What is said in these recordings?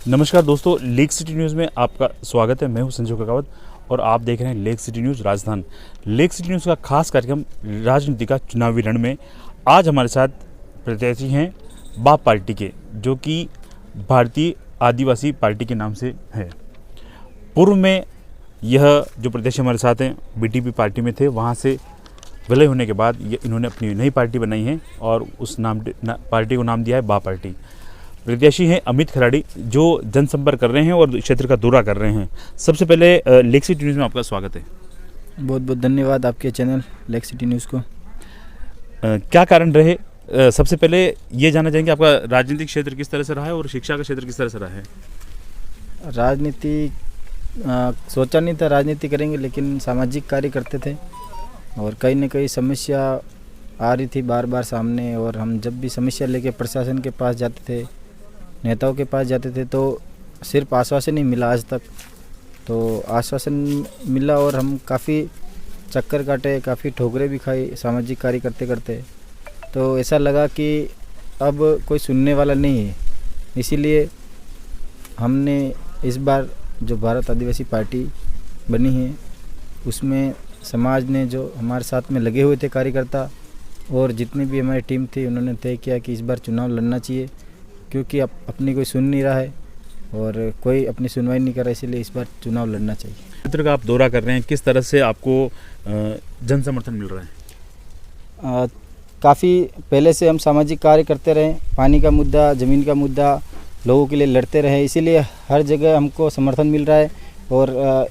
नमस्कार दोस्तों, lake city news में आपका स्वागत है। मैं हूं संजय ककावत और आप देख रहे हैं lake city news Rajasthan. Lake city news का खास कार्यक्रम राजनीति का चुनावी रण में आज हमारे साथ प्रत्याशी हैं बाप पार्टी के, जो कि भारतीय आदिवासी पार्टी के नाम से है। पूर्व में यह जो प्रत्याशी हमारे साथ हैं बीटीपी पार्टी में थे, वहाँ से विलय होने के बाद इन्होंने अपनी नई पार्टी बनाई है और उस पार्टी को नाम दिया है बाप पार्टी। प्रत्याशी हैं अमित खराड़ी, जो जनसंपर्क कर रहे हैं और क्षेत्र का दौरा कर रहे हैं। सबसे पहले लेक सिटी न्यूज़ में आपका स्वागत है। बहुत बहुत धन्यवाद आपके चैनल लेक सिटी न्यूज़ को। क्या कारण रहे, सबसे पहले ये जानना चाहेंगे आपका राजनीतिक क्षेत्र किस तरह से रहा है और शिक्षा का क्षेत्र किस तरह से रहा है? राजनीति सोचा नहीं था राजनीति करेंगे, लेकिन सामाजिक कार्य करते थे और कहीं न कहीं समस्या आ रही थी बार बार सामने, और हम जब भी समस्या लेके प्रशासन के पास जाते थे, नेताओं के पास जाते थे, तो सिर्फ आश्वासन ही मिला आज तक। तो आश्वासन मिला और हम काफ़ी चक्कर काटे, काफ़ी ठोकरें भी खाई सामाजिक कार्य करते करते। तो ऐसा लगा कि अब कोई सुनने वाला नहीं है, इसीलिए हमने इस बार जो भारत आदिवासी पार्टी बनी है उसमें समाज ने जो हमारे साथ में लगे हुए थे कार्यकर्ता और जितनी भी हमारी टीम थी, उन्होंने तय किया कि इस बार चुनाव लड़ना चाहिए, क्योंकि अब अपनी कोई सुन नहीं रहा है और कोई अपनी सुनवाई नहीं कर रहा है, इसलिए इस बार चुनाव लड़ना चाहिए। क्षेत्र का आप दौरा कर रहे हैं, किस तरह से आपको जन समर्थन मिल रहा है? काफ़ी पहले से हम सामाजिक कार्य करते रहे, पानी का मुद्दा, ज़मीन का मुद्दा लोगों के लिए लड़ते रहे, इसीलिए हर जगह हमको समर्थन मिल रहा है। और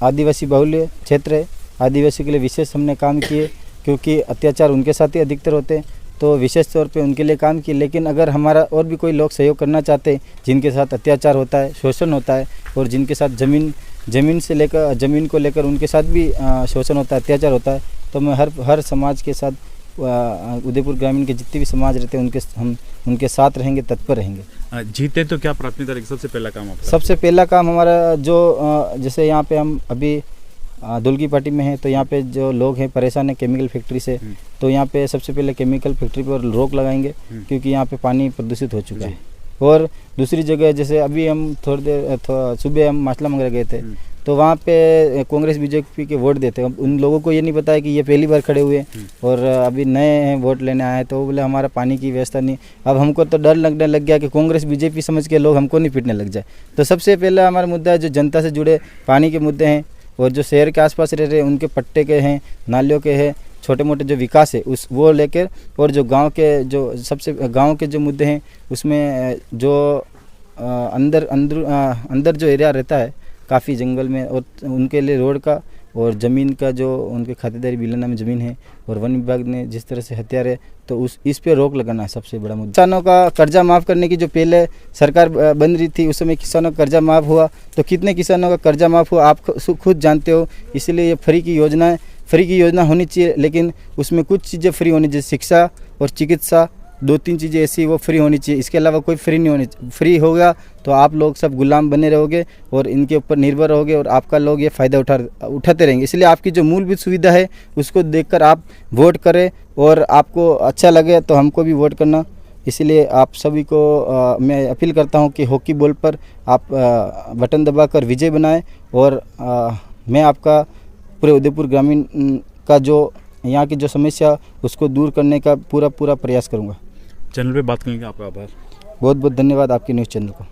आदिवासी बहुल्य क्षेत्र है, आदिवासी के लिए विशेष हमने काम किए, क्योंकि अत्याचार उनके साथ ही अधिकतर होते हैं, तो विशेष तौर पे उनके लिए काम किए। लेकिन अगर हमारा और भी कोई लोग सहयोग करना चाहते हैं, जिनके साथ अत्याचार होता है, शोषण होता है, और जिनके साथ ज़मीन को लेकर उनके साथ भी शोषण होता है, अत्याचार होता है, तो मैं हर समाज के साथ, उदयपुर ग्रामीण के जितने भी समाज रहते हैं हम उनके साथ रहेंगे, तत्पर रहेंगे। जीते तो क्या प्राथमिकता रहेगी? सबसे पहला काम आपका? सबसे पहला काम हमारा जो जैसे यहाँ पे हम अभी दुल्गी पार्टी में है, तो यहाँ पे जो लोग हैं परेशान है केमिकल फैक्ट्री से, तो यहाँ पे सबसे पहले केमिकल फैक्ट्री पर रोक लगाएंगे, क्योंकि यहाँ पे पानी प्रदूषित हो चुका है। और दूसरी जगह जैसे अभी हम थोड़ी देर सुबह हम माचला मंगरा गए थे, तो वहाँ पे कांग्रेस बीजेपी के वोट देते हैं। उन लोगों को ये नहीं पता है कि ये पहली बार खड़े हुए और अभी नए वोट लेने आए हैं, तो वो बोले हमारा पानी की व्यवस्था नहीं। अब हमको तो डर लगने लग गया कि कांग्रेस बीजेपी समझ के लोग हमको नहीं पीटने लग जाए। तो सबसे पहला हमारा मुद्दा है जो जनता से जुड़े पानी के मुद्दे हैं, और जो शहर के आसपास रह रहे हैं उनके पट्टे के हैं, नालियों के हैं, छोटे मोटे जो विकास है वो लेकर, और जो गांव के जो मुद्दे हैं उसमें जो अंदर जो एरिया रहता है काफ़ी जंगल में, और उनके लिए रोड का और ज़मीन का जो उनके खातेदारी बिलाना में ज़मीन है, और वन विभाग ने जिस तरह से हथियार है, तो इस पे रोक लगाना है सबसे बड़ा मुद्दा। किसानों का कर्जा माफ़ करने की जो पहले सरकार बन रही थी, उस समय किसानों का कर्जा माफ़ हुआ, तो कितने किसानों का कर्जा माफ़ हुआ आप खुद जानते हो। इसलिए ये फ्री की योजना होनी चाहिए, लेकिन उसमें कुछ चीज़ें फ्री होनी चाहिए, शिक्षा और चिकित्सा, 2-3 चीज़ें ऐसी वो फ्री होनी चाहिए। इसके अलावा कोई फ्री नहीं होनी। फ्री होगा तो आप लोग सब गुलाम बने रहोगे और इनके ऊपर निर्भर रहोगे, और आपका लोग ये फ़ायदा उठाते रहेंगे। इसलिए आपकी जो मूलभूत सुविधा है उसको देखकर आप वोट करें, और आपको अच्छा लगे तो हमको भी वोट करना। इसलिए आप सभी को मैं अपील करता हूं कि हॉकी बॉल पर आप बटन दबाकर विजय बनाएं, और मैं आपका पूरे उदयपुर ग्रामीण का जो यहाँ की जो समस्या उसको दूर करने का पूरा प्रयास करूँगा। चैनल पे बात करेंगे, आपका आभार। बहुत बहुत धन्यवाद आपके न्यूज़ चैनल को।